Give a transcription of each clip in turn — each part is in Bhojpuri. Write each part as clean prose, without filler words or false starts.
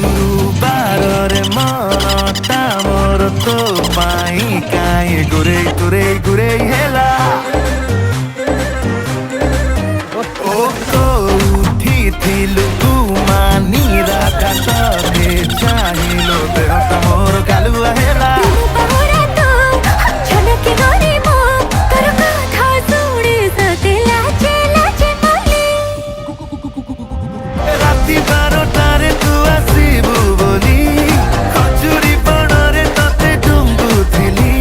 गुरुबारे मनटा मोर तो पाई काई गुरे गुरे गुरे हेला ओ तो उठी थिलु मानी राधा तबे चाहिलो देहटा मोर कालुआ हेला राति 12टारे तू आसिबु बोली खजुरी बणरे तते डुंगुथिली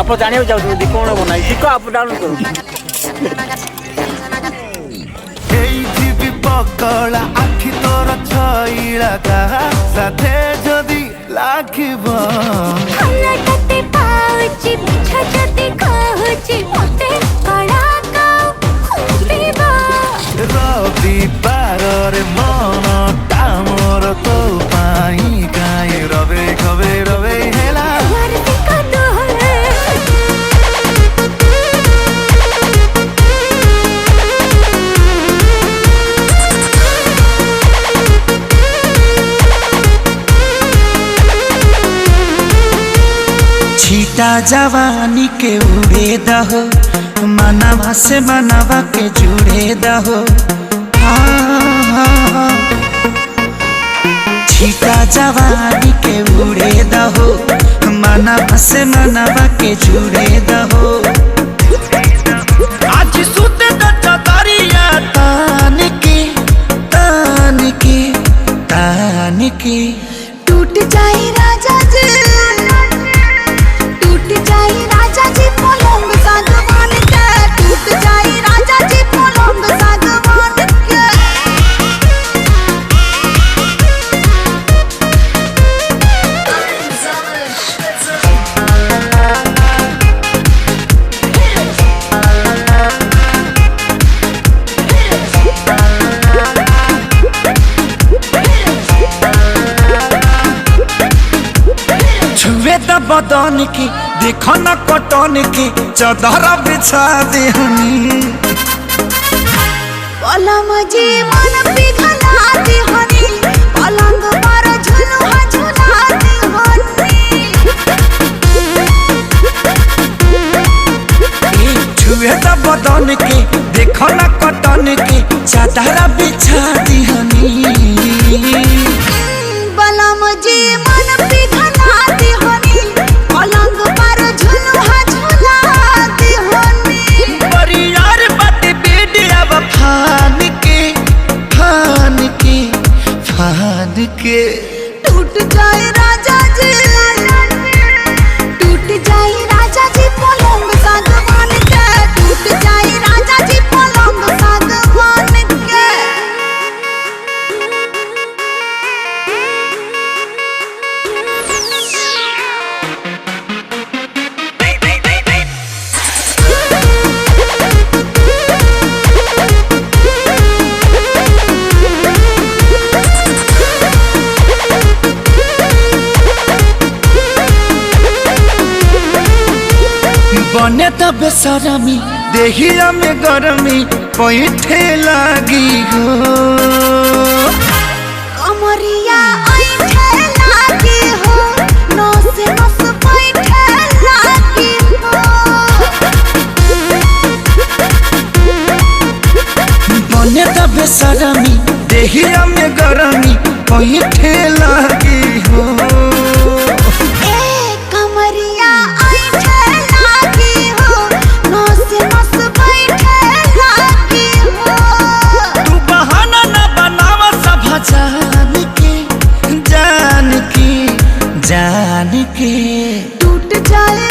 आप जानिए चाहते कौन बनाई ठीक आप डाउन करूँ पकड़ा आखि तोर छइला कहा साथे जदि लाखिब रविबार मनटा मोर तो पाई काई रवे खबे रवे हेला छीटा जवानी के उड़े दहो मनवा से मनवा के जुड़े दहो छीटा जवानी के उड़े दहो मनवा से मनवा के जुड़े दहो आज सुते दरिया तान के टूट जाए राजा जी पलंग सागवान के टूट जाए राजा जी पलंग सागवान के छुए द बदन की देखो न कटन की चदर बिछा देहनी पलम जी मन पिघला देहनी पलंग पर झुलुआ झुला देहनी छुए द बदन की देखो न कटन की चदर बिछा देहनी पलम जी मन पिघला देहनी पलंग पर झुलुआ झुला देहनी परियार बात बेडिया फान के टूट जाए राजा जी पलंग सागवान के टूट जाए राजा जी पलंग सागवान के बने तब बेसरमी देहिया में गरमी पैठे लागी हो कमरिया ऐठे लागी हो नस नस बैठे लागी हो बने तब बेसरमी देहिया में गरमी पैठे लागी हो कमरिया ऐठे लागी हो नस नस बैठे लागी हो तू बहाना न बनावा सब जान के टूट जाए